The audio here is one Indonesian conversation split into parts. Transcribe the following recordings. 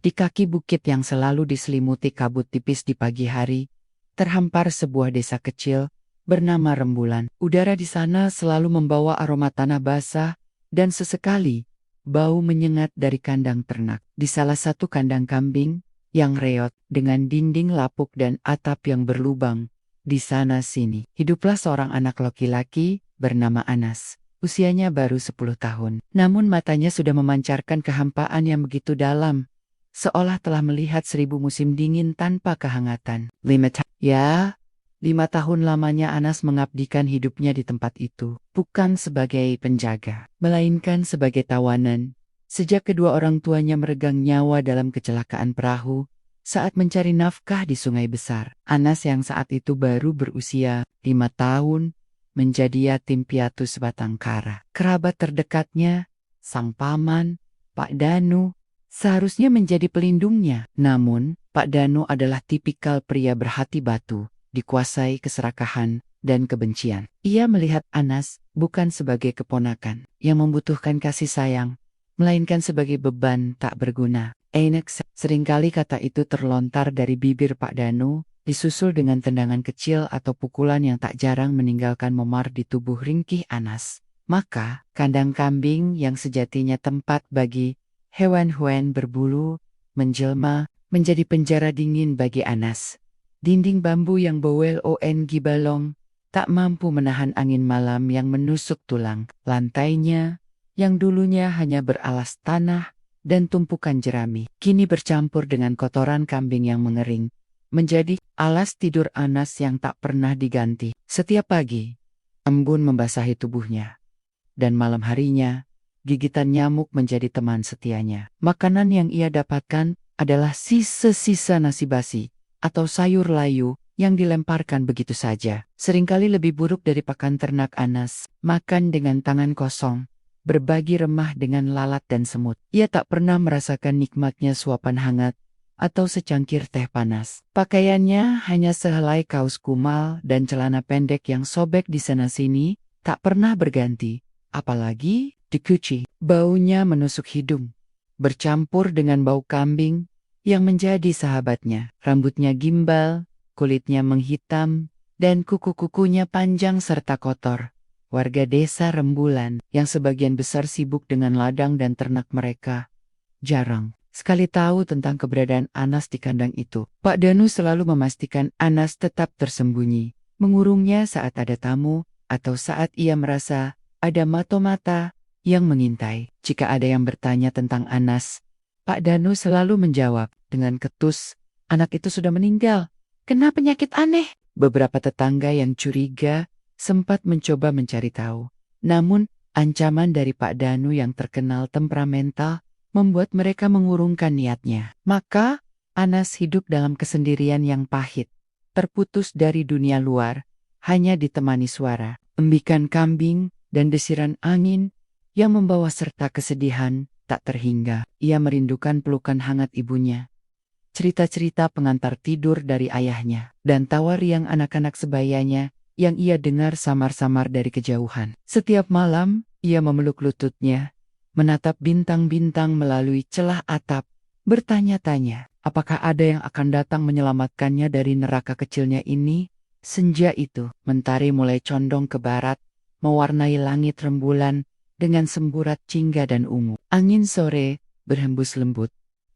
Di kaki bukit yang selalu diselimuti kabut tipis di pagi hari, terhampar sebuah desa kecil bernama Rembulan. Udara di sana selalu membawa aroma tanah basah dan sesekali bau menyengat dari kandang ternak. Di salah satu kandang kambing yang reot dengan dinding lapuk dan atap yang berlubang, di sana sini hiduplah seorang anak laki-laki bernama Anas. Usianya baru 10 tahun, namun matanya sudah memancarkan kehampaan yang begitu dalam, seolah telah melihat 1000 musim dingin tanpa kehangatan. 5 tahun lamanya Anas mengabdikan hidupnya di tempat itu, bukan sebagai penjaga, melainkan sebagai tawanan. Sejak kedua orang tuanya meregang nyawa dalam kecelakaan perahu saat mencari nafkah di Sungai Besar, Anas yang saat itu baru berusia 5 tahun, menjadi yatim piatu sebatang kara. Kerabat terdekatnya, sang paman, Pak Danu, seharusnya menjadi pelindungnya. Namun, Pak Danu adalah tipikal pria berhati batu, dikuasai keserakahan dan kebencian. Ia melihat Anas bukan sebagai keponakan yang membutuhkan kasih sayang, melainkan sebagai beban tak berguna. Seringkali kata itu terlontar dari bibir Pak Danu, disusul dengan tendangan kecil atau pukulan yang tak jarang meninggalkan memar di tubuh ringkih Anas. Maka, kandang kambing yang sejatinya tempat bagi hewan-hewan berbulu, menjelma menjadi penjara dingin bagi Anas. Dinding bambu yang bowel gibalong tak mampu menahan angin malam yang menusuk tulang. Lantainya, yang dulunya hanya beralas tanah dan tumpukan jerami, kini bercampur dengan kotoran kambing yang mengering, menjadi alas tidur Anas yang tak pernah diganti. Setiap pagi, embun membasahi tubuhnya, dan malam harinya, gigitan nyamuk menjadi teman setianya. Makanan yang ia dapatkan adalah sisa-sisa nasi basi atau sayur layu yang dilemparkan begitu saja. Seringkali lebih buruk dari pakan ternak Anas, makan dengan tangan kosong, berbagi remah dengan lalat dan semut. Ia tak pernah merasakan nikmatnya suapan hangat atau secangkir teh panas. Pakaiannya hanya sehelai kaos kumal dan celana pendek yang sobek di sana-sini, tak pernah berganti, apalagi dicuci. Baunya menusuk hidung, bercampur dengan bau kambing yang menjadi sahabatnya. Rambutnya gimbal, kulitnya menghitam, dan kuku-kukunya panjang serta kotor. Warga desa Rembulan, yang sebagian besar sibuk dengan ladang dan ternak mereka, jarang sekali tahu tentang keberadaan Anas di kandang itu. Pak Danu selalu memastikan Anas tetap tersembunyi, mengurungnya saat ada tamu, atau saat ia merasa ada mata-mata yang mengintai. Jika ada yang bertanya tentang Anas, Pak Danu selalu menjawab dengan ketus, "Anak itu sudah meninggal, kena penyakit aneh." Beberapa tetangga yang curiga sempat mencoba mencari tahu. Namun, ancaman dari Pak Danu yang terkenal temperamental membuat mereka mengurungkan niatnya. Maka, Anas hidup dalam kesendirian yang pahit, terputus dari dunia luar, hanya ditemani suara embikan kambing dan desiran angin yang membawa serta kesedihan tak terhingga. Ia merindukan pelukan hangat ibunya, cerita-cerita pengantar tidur dari ayahnya, dan tawa riang anak-anak sebayanya yang ia dengar samar-samar dari kejauhan. Setiap malam, ia memeluk lututnya, menatap bintang-bintang melalui celah atap, bertanya-tanya, apakah ada yang akan datang menyelamatkannya dari neraka kecilnya ini? Senja itu, mentari mulai condong ke barat, mewarnai langit Rembulan dengan semburat jingga dan ungu. Angin sore berhembus lembut,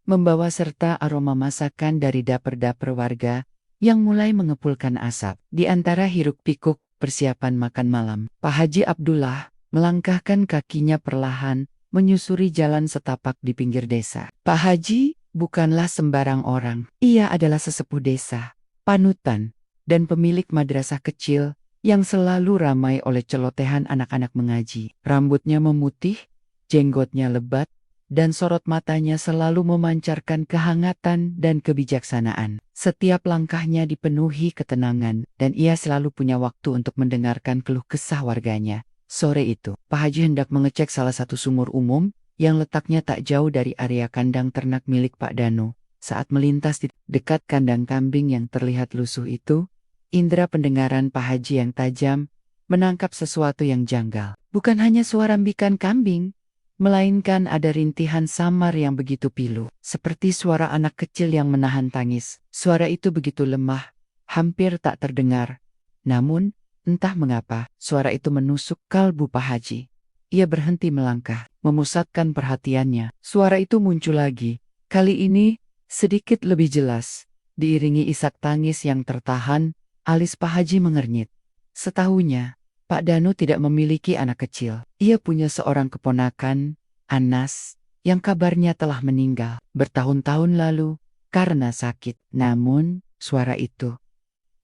membawa serta aroma masakan dari dapur-dapur warga yang mulai mengepulkan asap. Di antara hiruk-pikuk persiapan makan malam, Pak Haji Abdullah melangkahkan kakinya perlahan menyusuri jalan setapak di pinggir desa. Pak Haji bukanlah sembarang orang. Ia adalah sesepuh desa, panutan, dan pemilik madrasah kecil yang selalu ramai oleh celotehan anak-anak mengaji. Rambutnya memutih, jenggotnya lebat, dan sorot matanya selalu memancarkan kehangatan dan kebijaksanaan. Setiap langkahnya dipenuhi ketenangan, dan ia selalu punya waktu untuk mendengarkan keluh kesah warganya. Sore itu, Pak Haji hendak mengecek salah satu sumur umum yang letaknya tak jauh dari area kandang ternak milik Pak Danu. Saat melintas di dekat kandang kambing yang terlihat lusuh itu, indera pendengaran Pak Haji yang tajam menangkap sesuatu yang janggal. Bukan hanya suara embikan kambing, melainkan ada rintihan samar yang begitu pilu, seperti suara anak kecil yang menahan tangis. Suara itu begitu lemah, hampir tak terdengar. Namun, entah mengapa, suara itu menusuk kalbu Pak Haji. Ia berhenti melangkah, memusatkan perhatiannya. Suara itu muncul lagi. Kali ini, sedikit lebih jelas. Diiringi isak tangis yang tertahan, alis Pak Haji mengernyit. Setahunya, Pak Danu tidak memiliki anak kecil. Ia punya seorang keponakan, Anas, yang kabarnya telah meninggal bertahun-tahun lalu karena sakit. Namun,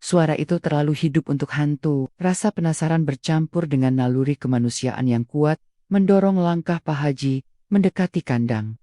Suara itu terlalu hidup untuk hantu. Rasa penasaran bercampur dengan naluri kemanusiaan yang kuat, mendorong langkah Pak Haji mendekati kandang.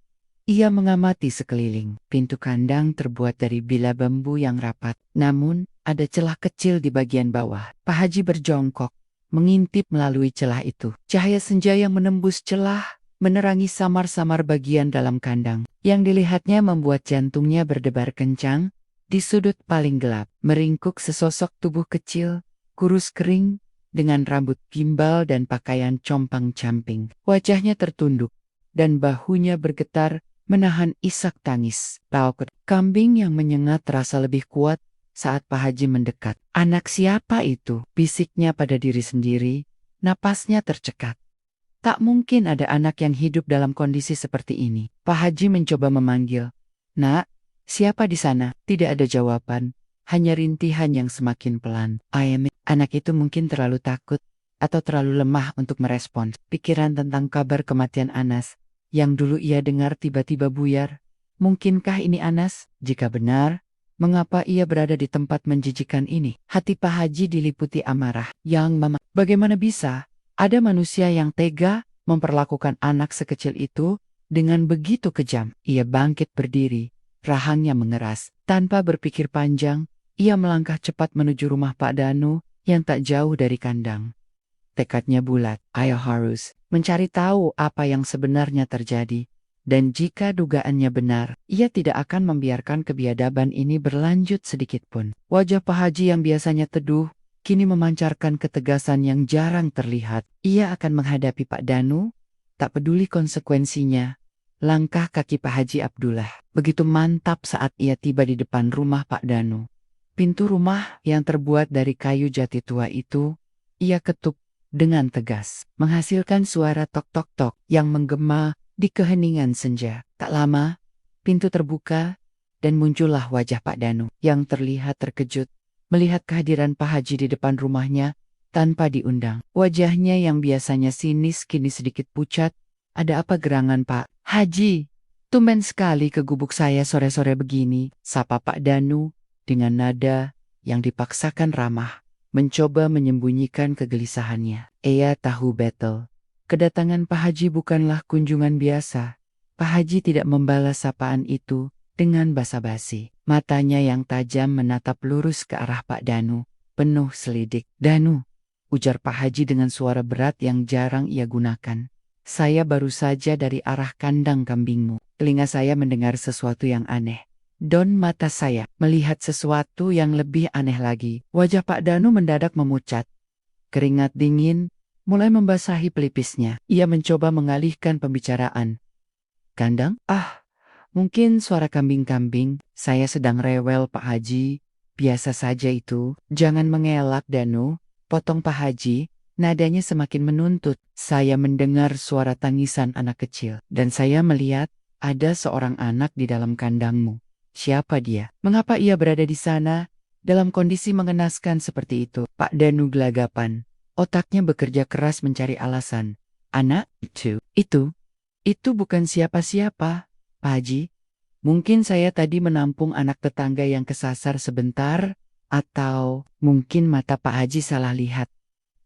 Ia mengamati sekeliling. Pintu kandang terbuat dari bila bambu yang rapat. Namun, ada celah kecil di bagian bawah. Pak Haji berjongkok, mengintip melalui celah itu. Cahaya senja yang menembus celah, menerangi samar-samar bagian dalam kandang. Yang dilihatnya membuat jantungnya berdebar kencang. Di sudut paling gelap, meringkuk sesosok tubuh kecil, kurus kering, dengan rambut gimbal dan pakaian compang-camping. Wajahnya tertunduk, dan bahunya bergetar, menahan isak tangis. Pauk kambing yang menyengat terasa lebih kuat saat Pak Haji mendekat. Anak siapa itu? Bisiknya pada diri sendiri, napasnya tercekat. Tak mungkin ada anak yang hidup dalam kondisi seperti ini. Pak Haji mencoba memanggil, "Nak, siapa di sana?" Tidak ada jawaban, hanya rintihan yang semakin pelan. Anak itu mungkin terlalu takut atau terlalu lemah untuk merespons. Pikiran tentang kabar kematian Anas yang dulu ia dengar tiba-tiba buyar. Mungkinkah ini Anas? Jika benar, mengapa ia berada di tempat menjijikan ini? Hati Pak Haji diliputi amarah. Bagaimana bisa ada manusia yang tega memperlakukan anak sekecil itu dengan begitu kejam? Ia bangkit berdiri, rahangnya mengeras. Tanpa berpikir panjang, ia melangkah cepat menuju rumah Pak Danu yang tak jauh dari kandang. Tekadnya bulat. Ia harus mencari tahu apa yang sebenarnya terjadi. Dan jika dugaannya benar, ia tidak akan membiarkan kebiadaban ini berlanjut sedikit pun. Wajah Pak Haji yang biasanya teduh, kini memancarkan ketegasan yang jarang terlihat. Ia akan menghadapi Pak Danu, tak peduli konsekuensinya. Langkah kaki Pak Haji Abdullah begitu mantap saat ia tiba di depan rumah Pak Danu. Pintu rumah yang terbuat dari kayu jati tua itu, ia ketuk dengan tegas, menghasilkan suara tok-tok-tok yang menggema di keheningan senja. Tak lama, pintu terbuka dan muncullah wajah Pak Danu yang terlihat terkejut melihat kehadiran Pak Haji di depan rumahnya tanpa diundang. Wajahnya yang biasanya sinis kini sedikit pucat. "Ada apa gerangan Pak Haji? Tumben sekali ke gubuk saya sore-sore begini," sapa Pak Danu dengan nada yang dipaksakan ramah, mencoba menyembunyikan kegelisahannya. Ia tahu betul, kedatangan Pak Haji bukanlah kunjungan biasa. Pak Haji tidak membalas sapaan itu dengan basa-basi. Matanya yang tajam menatap lurus ke arah Pak Danu, penuh selidik. "Danu," ujar Pak Haji dengan suara berat yang jarang ia gunakan. "Saya baru saja dari arah kandang kambingmu. Telinga saya mendengar sesuatu yang aneh. Dan mata saya melihat sesuatu yang lebih aneh lagi." Wajah Pak Danu mendadak memucat. Keringat dingin mulai membasahi pelipisnya. Ia mencoba mengalihkan pembicaraan. "Kandang? Mungkin suara kambing-kambing. Saya sedang rewel Pak Haji. Biasa saja itu." "Jangan mengelak Danu," potong Pak Haji. Nadanya semakin menuntut. "Saya mendengar suara tangisan anak kecil. Dan saya melihat ada seorang anak di dalam kandangmu. Siapa dia? Mengapa ia berada di sana dalam kondisi mengenaskan seperti itu?" Pak Danu gelagapan. Otaknya bekerja keras mencari alasan. "Anak itu bukan siapa-siapa, Pak Haji. Mungkin saya tadi menampung anak tetangga yang kesasar sebentar, atau mungkin mata Pak Haji salah lihat.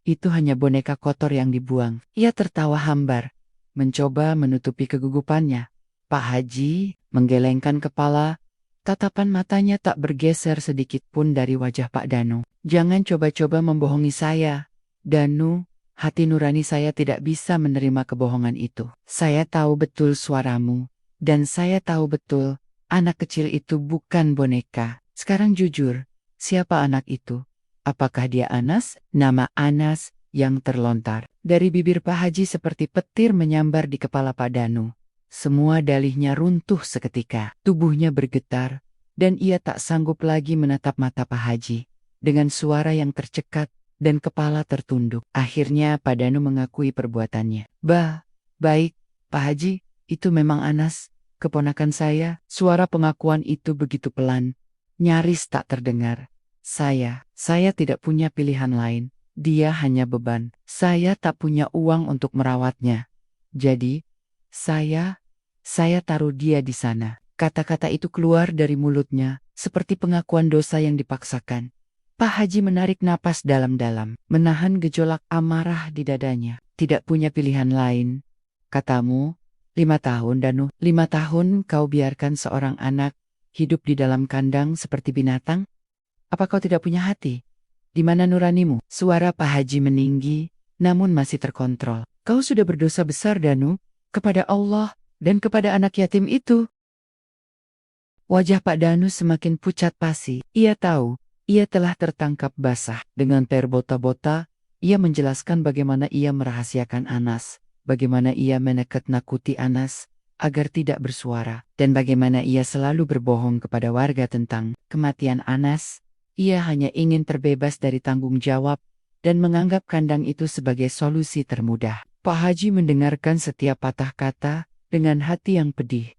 Itu hanya boneka kotor yang dibuang." Ia tertawa hambar, mencoba menutupi kegugupannya. Pak Haji menggelengkan kepala, tatapan matanya tak bergeser sedikit pun dari wajah Pak Danu. "Jangan coba-coba membohongi saya, Danu. Hati nurani saya tidak bisa menerima kebohongan itu. Saya tahu betul suaramu, dan saya tahu betul anak kecil itu bukan boneka. Sekarang jujur, siapa anak itu? Apakah dia Anas?" Nama Anas yang terlontar Dari bibir Pak Haji seperti petir menyambar di kepala Pak Danu. Semua dalihnya runtuh seketika. Tubuhnya bergetar, dan ia tak sanggup lagi menatap mata Pak Haji. Dengan suara yang tercekat dan kepala tertunduk, akhirnya Pak Danu mengakui perbuatannya. Baik, Pak Haji, itu memang Anas, keponakan saya. Suara pengakuan itu begitu pelan, nyaris tak terdengar. Saya tidak punya pilihan lain. Dia hanya beban. Saya tak punya uang untuk merawatnya. Jadi, saya taruh dia di sana. Kata-kata itu keluar dari mulutnya, seperti pengakuan dosa yang dipaksakan. Pak Haji menarik napas dalam-dalam, menahan gejolak amarah di dadanya. Tidak punya pilihan lain. Katamu, 5 tahun Danu, 5 tahun kau biarkan seorang anak hidup di dalam kandang seperti binatang? Apa kau tidak punya hati? Di mana nuranimu? Suara Pak Haji meninggi, namun masih terkontrol. Kau sudah berdosa besar Danu, kepada Allah, dan kepada anak yatim itu. Wajah Pak Danu semakin pucat pasi. Ia tahu, ia telah tertangkap basah. Dengan terbota-bota, ia menjelaskan bagaimana ia merahasiakan Anas, bagaimana ia menakut-nakuti Anas, agar tidak bersuara, dan bagaimana ia selalu berbohong kepada warga tentang kematian Anas. Ia hanya ingin terbebas dari tanggung jawab dan menganggap kandang itu sebagai solusi termudah. Pak Haji mendengarkan setiap patah kata dengan hati yang pedih.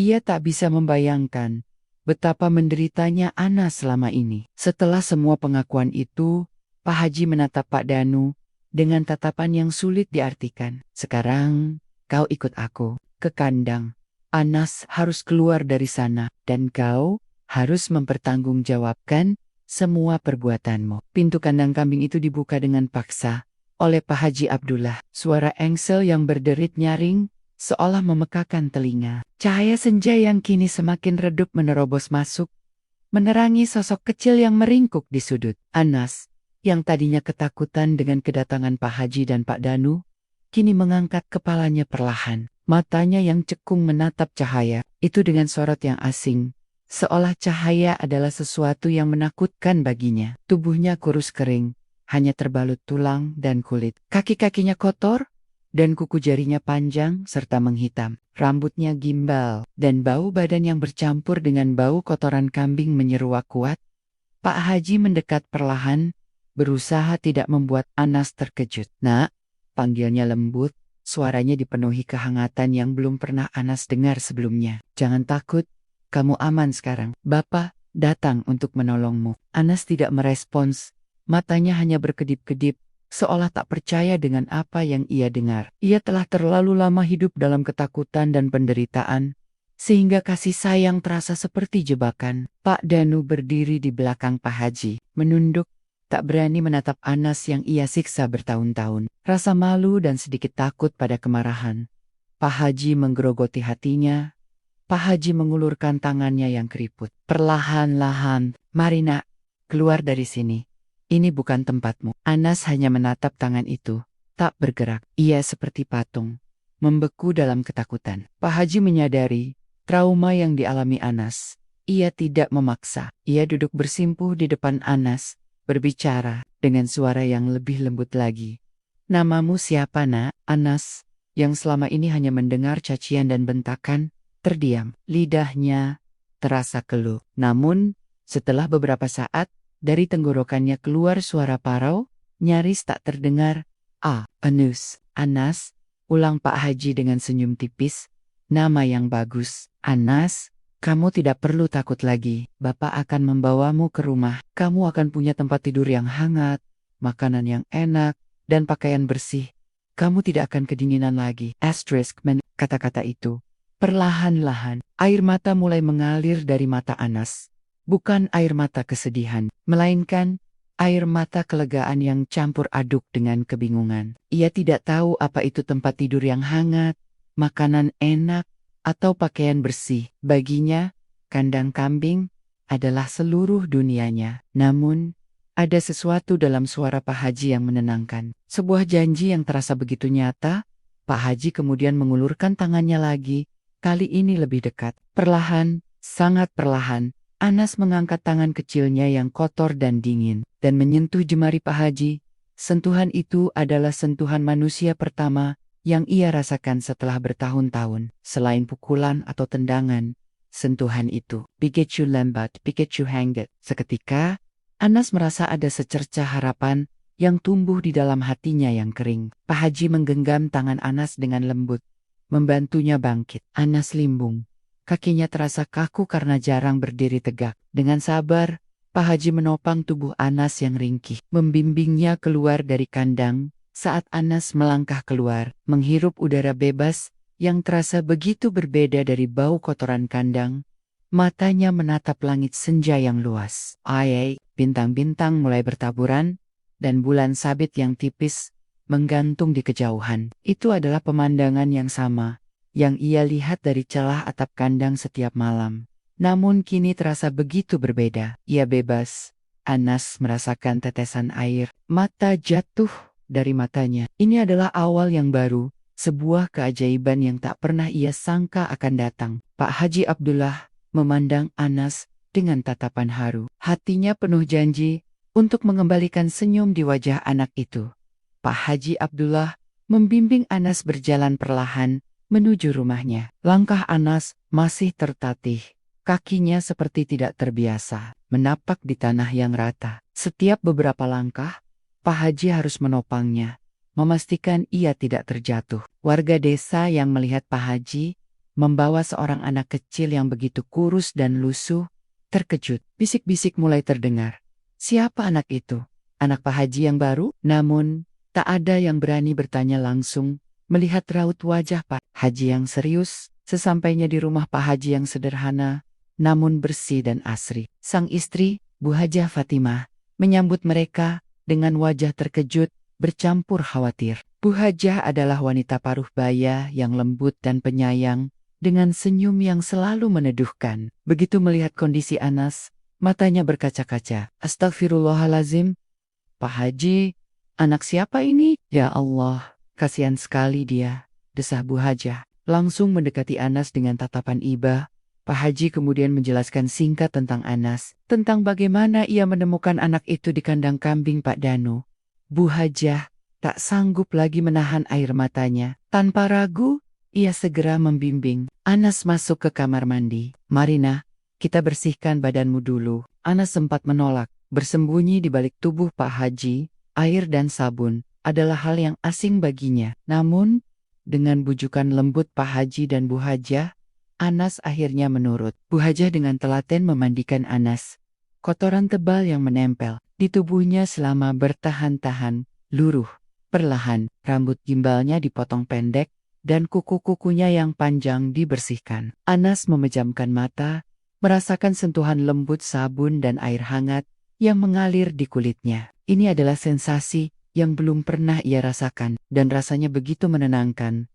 Ia tak bisa membayangkan betapa menderitanya Anas selama ini. Setelah semua pengakuan itu, Pak Haji menatap Pak Danu dengan tatapan yang sulit diartikan. Sekarang, kau ikut aku ke kandang. Anas harus keluar dari sana, dan kau harus mempertanggungjawabkan semua perbuatanmu. Pintu kandang kambing itu dibuka dengan paksa oleh Pak Haji Abdullah. Suara engsel yang berderit nyaring seolah memekakan telinga. Cahaya senja yang kini semakin redup menerobos masuk, menerangi sosok kecil yang meringkuk di sudut. Anas, yang tadinya ketakutan dengan kedatangan Pak Haji dan Pak Danu, kini mengangkat kepalanya perlahan. Matanya yang cekung menatap cahaya itu dengan sorot yang asing, seolah cahaya adalah sesuatu yang menakutkan baginya. Tubuhnya kurus kering, hanya terbalut tulang dan kulit. Kaki-kakinya kotor, dan kuku jarinya panjang serta menghitam. Rambutnya gimbal, dan bau badan yang bercampur dengan bau kotoran kambing menyeruak kuat. Pak Haji mendekat perlahan, berusaha tidak membuat Anas terkejut. Nak, panggilnya lembut. Suaranya dipenuhi kehangatan yang belum pernah Anas dengar sebelumnya. Jangan takut, kamu aman sekarang. Bapak datang untuk menolongmu. Anas tidak merespons, matanya hanya berkedip-kedip, seolah tak percaya dengan apa yang ia dengar. Ia telah terlalu lama hidup dalam ketakutan dan penderitaan, sehingga kasih sayang terasa seperti jebakan. Pak Danu berdiri di belakang Pak Haji, menunduk, tak berani menatap Anas yang ia siksa bertahun-tahun. Rasa malu dan sedikit takut pada kemarahan. Pak Haji menggerogoti hatinya. Pak Haji mengulurkan tangannya yang keriput. Perlahan-lahan, mari nak, keluar dari sini. Ini bukan tempatmu. Anas hanya menatap tangan itu, tak bergerak. Ia seperti patung, membeku dalam ketakutan. Pak Haji menyadari trauma yang dialami Anas. Ia tidak memaksa. Ia duduk bersimpuh di depan Anas, berbicara dengan suara yang lebih lembut lagi. Namamu siapa nak? Anas, yang selama ini hanya mendengar cacian dan bentakan, terdiam. Lidahnya terasa keluh. Namun, setelah beberapa saat, dari tenggorokannya keluar suara parau, nyaris tak terdengar. Anas, ulang Pak Haji dengan senyum tipis. Nama yang bagus. Anas, kamu tidak perlu takut lagi. Bapak akan membawamu ke rumah. Kamu akan punya tempat tidur yang hangat, makanan yang enak, dan pakaian bersih. Kamu tidak akan kedinginan lagi. Kata-kata itu. Perlahan-lahan, air mata mulai mengalir dari mata Anas. Bukan air mata kesedihan, melainkan air mata kelegaan yang campur aduk dengan kebingungan. Ia tidak tahu apa itu tempat tidur yang hangat, makanan enak, atau pakaian bersih. Baginya, kandang kambing adalah seluruh dunianya. Namun, ada sesuatu dalam suara Pak Haji yang menenangkan. Sebuah janji yang terasa begitu nyata. Pak Haji kemudian mengulurkan tangannya lagi, kali ini lebih dekat. Perlahan, sangat perlahan, Anas mengangkat tangan kecilnya yang kotor dan dingin, dan menyentuh jemari Pak Haji, Sentuhan itu adalah sentuhan manusia pertama yang ia rasakan setelah bertahun-tahun. Selain pukulan atau tendangan, sentuhan itu Pikachu lambat, Pikachu hangget. Seketika, Anas merasa ada secercah harapan yang tumbuh di dalam hatinya yang kering. Pak Haji menggenggam tangan Anas dengan lembut, membantunya bangkit. Anas limbung. Kakinya terasa kaku karena jarang berdiri tegak. Dengan sabar, Pak Haji menopang tubuh Anas yang ringkih, membimbingnya keluar dari kandang. Saat Anas melangkah keluar, menghirup udara bebas yang terasa begitu berbeda dari bau kotoran kandang, matanya menatap langit senja yang luas. Bintang-bintang mulai bertaburan, dan bulan sabit yang tipis menggantung di kejauhan. Itu adalah pemandangan yang sama yang ia lihat dari celah atap kandang setiap malam. Namun kini terasa begitu berbeda. Ia bebas. Anas merasakan tetesan air mata jatuh dari matanya. Ini adalah awal yang baru, sebuah keajaiban yang tak pernah ia sangka akan datang. Pak Haji Abdullah memandang Anas dengan tatapan haru. Hatinya penuh janji untuk mengembalikan senyum di wajah anak itu. Pak Haji Abdullah membimbing Anas berjalan perlahan menuju rumahnya. Langkah Anas masih tertatih. Kakinya seperti tidak terbiasa menapak di tanah yang rata. Setiap beberapa langkah, Pak Haji harus menopangnya, memastikan ia tidak terjatuh. Warga desa yang melihat Pak Haji membawa seorang anak kecil yang begitu kurus dan lusuh, terkejut. Bisik-bisik mulai terdengar. Siapa anak itu? Anak Pak Haji yang baru? Namun, tak ada yang berani bertanya langsung, melihat raut wajah Pak Haji yang serius. Sesampainya di rumah Pak Haji yang sederhana, namun bersih dan asri, sang istri, Bu Hajah Fatimah, menyambut mereka dengan wajah terkejut, bercampur khawatir. Bu Hajah adalah wanita paruh baya yang lembut dan penyayang, dengan senyum yang selalu meneduhkan. Begitu melihat kondisi Anas, matanya berkaca-kaca. Astagfirullahalazim. Pak Haji, anak siapa ini? Ya Allah, kasihan sekali dia, desah Bu Hajah. Langsung mendekati Anas dengan tatapan iba. Pak Haji kemudian menjelaskan singkat tentang Anas, tentang bagaimana ia menemukan anak itu di kandang kambing Pak Danu. Bu Hajah tak sanggup lagi menahan air matanya. Tanpa ragu, ia segera membimbing Anas masuk ke kamar mandi. Marina, kita bersihkan badanmu dulu. Anas sempat menolak. Bersembunyi di balik tubuh Pak Haji, air dan sabun adalah hal yang asing baginya. Namun, dengan bujukan lembut Pak Haji dan Bu Hajah, Anas akhirnya menurut. Bu Hajah dengan telaten memandikan Anas. Kotoran tebal yang menempel di tubuhnya selama bertahan-tahan, luruh. Perlahan, rambut gimbalnya dipotong pendek, dan kuku-kukunya yang panjang dibersihkan. Anas memejamkan mata, merasakan sentuhan lembut sabun dan air hangat yang mengalir di kulitnya. Ini adalah sensasi yang belum pernah ia rasakan, dan rasanya begitu menenangkan.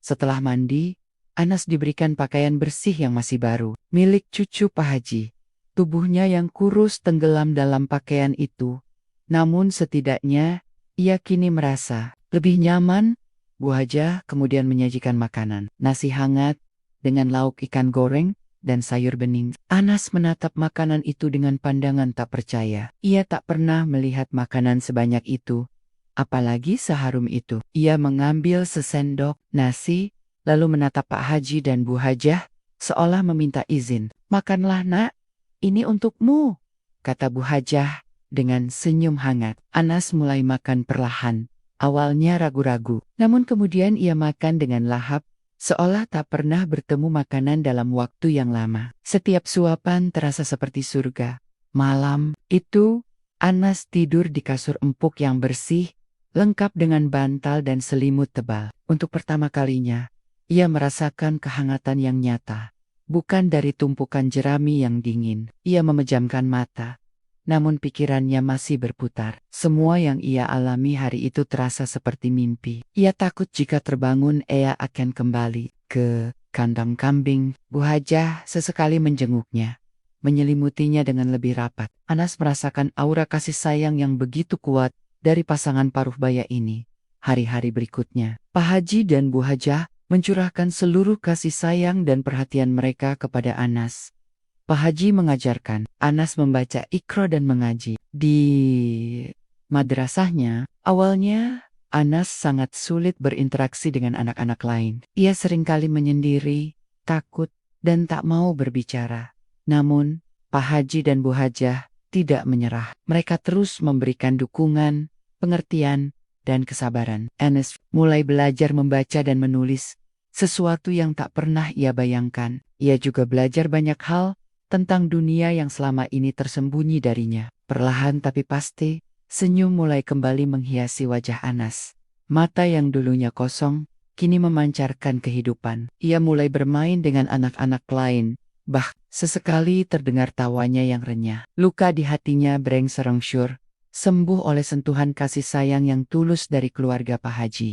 Setelah mandi, Anas diberikan pakaian bersih yang masih baru, milik cucu Pak Haji. Tubuhnya yang kurus tenggelam dalam pakaian itu. Namun setidaknya, ia kini merasa lebih nyaman. Bu Hajah kemudian menyajikan makanan, nasi hangat, dengan lauk ikan goreng, dan sayur bening. Anas menatap makanan itu dengan pandangan tak percaya. Ia tak pernah melihat makanan sebanyak itu, apalagi seharum itu. Ia mengambil sesendok nasi, lalu menatap Pak Haji dan Bu Hajah, seolah meminta izin. Makanlah nak, ini untukmu, kata Bu Hajah dengan senyum hangat. Anas mulai makan perlahan. Awalnya ragu-ragu, namun kemudian ia makan dengan lahap, seolah tak pernah bertemu makanan dalam waktu yang lama. Setiap suapan terasa seperti surga. Malam itu, Anas tidur di kasur empuk yang bersih, lengkap dengan bantal dan selimut tebal. Untuk pertama kalinya, ia merasakan kehangatan yang nyata, bukan dari tumpukan jerami yang dingin. Ia memejamkan mata, namun pikirannya masih berputar. Semua yang ia alami hari itu terasa seperti mimpi. Ia takut jika terbangun ia akan kembali ke kandang kambing. Bu Hajah sesekali menjenguknya, menyelimutinya dengan lebih rapat. Anas merasakan aura kasih sayang yang begitu kuat dari pasangan paruh baya ini. Hari-hari berikutnya, Pak Haji dan Bu Hajah mencurahkan seluruh kasih sayang dan perhatian mereka kepada Anas. Pak Haji mengajarkan Anas membaca Iqra dan mengaji. Di madrasahnya. Awalnya, Anas sangat sulit berinteraksi dengan anak-anak lain. Ia seringkali menyendiri, takut, dan tak mau berbicara. Namun, Pak Haji dan Bu Hajah tidak menyerah. Mereka terus memberikan dukungan, pengertian, dan kesabaran. Anas mulai belajar membaca dan menulis, sesuatu yang tak pernah ia bayangkan. Ia juga belajar banyak hal tentang dunia yang selama ini tersembunyi darinya. Perlahan tapi pasti, senyum mulai kembali menghiasi wajah Anas. Mata yang dulunya kosong, kini memancarkan kehidupan. Ia mulai bermain dengan anak-anak lain. Sesekali terdengar tawanya yang renyah. Luka di hatinya berangsur-angsur sembuh oleh sentuhan kasih sayang yang tulus dari keluarga Pak Haji.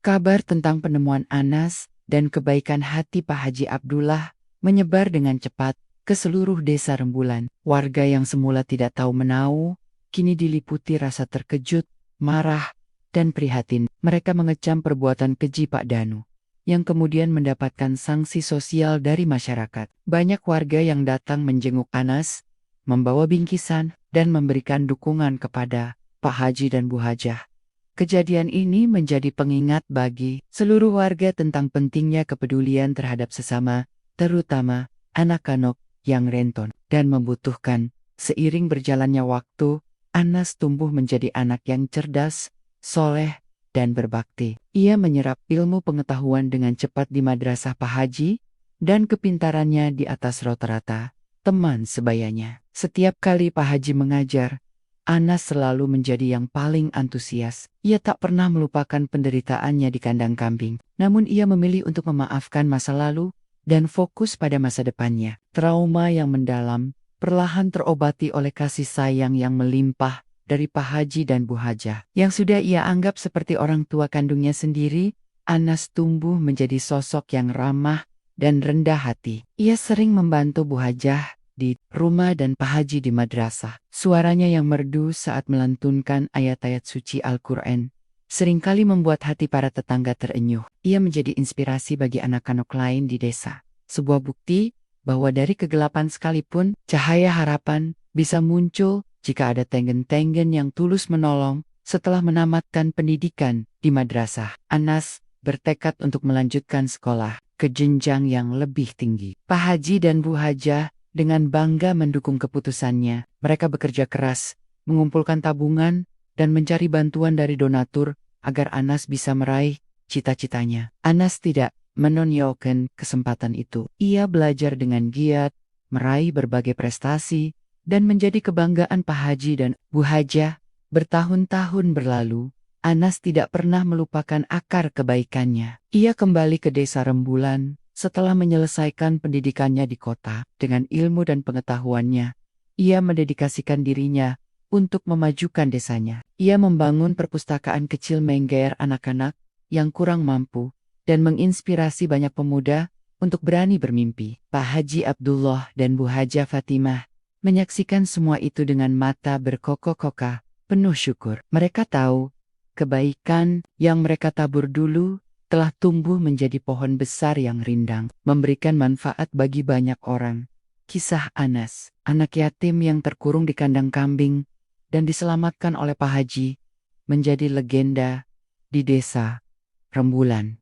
Kabar tentang penemuan Anas dan kebaikan hati Pak Haji Abdullah menyebar dengan cepat ke seluruh desa Rembulan. Warga yang semula tidak tahu menahu, kini diliputi rasa terkejut, marah, dan prihatin. Mereka mengecam perbuatan keji Pak Danu, yang kemudian mendapatkan sanksi sosial dari masyarakat. Banyak warga yang datang menjenguk Anas, membawa bingkisan, dan memberikan dukungan kepada Pak Haji dan Bu Hajah. Kejadian ini menjadi pengingat bagi seluruh warga tentang pentingnya kepedulian terhadap sesama, terutama anak-anak yang rentan dan membutuhkan. Seiring berjalannya waktu, Anas tumbuh menjadi anak yang cerdas, soleh, dan berbakti. Ia menyerap ilmu pengetahuan dengan cepat di madrasah Pak Haji, dan kepintarannya di atas rata-rata teman sebayanya. Setiap kali Pak Haji mengajar, Anas selalu menjadi yang paling antusias. Ia tak pernah melupakan penderitaannya di kandang kambing. Namun ia memilih untuk memaafkan masa lalu dan fokus pada masa depannya. Trauma yang mendalam perlahan terobati oleh kasih sayang yang melimpah dari Pak Haji dan Bu Hajah. Yang sudah ia anggap seperti orang tua kandungnya sendiri, Anas tumbuh menjadi sosok yang ramah dan rendah hati. Ia sering membantu Bu Hajah di rumah dan Pak Haji di madrasah. Suaranya yang merdu saat melantunkan ayat-ayat suci Al-Quran seringkali membuat hati para tetangga terenyuh. Ia menjadi inspirasi bagi anak-anak lain di desa. Sebuah bukti bahwa dari kegelapan sekalipun, cahaya harapan bisa muncul jika ada tenggen-tenggen yang tulus menolong. Setelah menamatkan pendidikan di madrasah, Anas bertekad untuk melanjutkan sekolah ke jenjang yang lebih tinggi. Pak Haji dan Bu Hajah dengan bangga mendukung keputusannya. Mereka bekerja keras, mengumpulkan tabungan, dan mencari bantuan dari donatur agar Anas bisa meraih cita-citanya. Anas tidak menonjolkan kesempatan itu. Ia belajar dengan giat, meraih berbagai prestasi, dan menjadi kebanggaan Pak Haji dan Bu Hajah. Bertahun-tahun berlalu, Anas tidak pernah melupakan akar kebaikannya. Ia kembali ke desa Rembulan setelah menyelesaikan pendidikannya di kota. Dengan ilmu dan pengetahuannya, ia mendedikasikan dirinya untuk memajukan desanya. Ia membangun perpustakaan kecil menggair anak-anak yang kurang mampu dan menginspirasi banyak pemuda untuk berani bermimpi. Pak Haji Abdullah dan Bu Hajah Fatimah menyaksikan semua itu dengan mata berkokok-kokah, penuh syukur. Mereka tahu kebaikan yang mereka tabur dulu telah tumbuh menjadi pohon besar yang rindang, memberikan manfaat bagi banyak orang. Kisah Anas, anak yatim yang terkurung di kandang kambing dan diselamatkan oleh Pak Haji, menjadi legenda di desa Rembulan.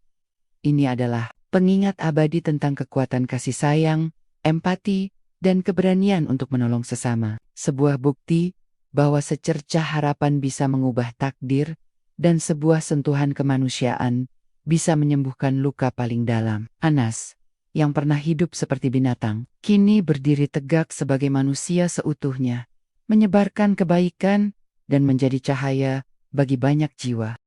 Ini adalah pengingat abadi tentang kekuatan kasih sayang, empati, dan keberanian untuk menolong sesama. Sebuah bukti bahwa secercah harapan bisa mengubah takdir, dan sebuah sentuhan kemanusiaan bisa menyembuhkan luka paling dalam. Anas, yang pernah hidup seperti binatang, kini berdiri tegak sebagai manusia seutuhnya, menyebarkan kebaikan dan menjadi cahaya bagi banyak jiwa.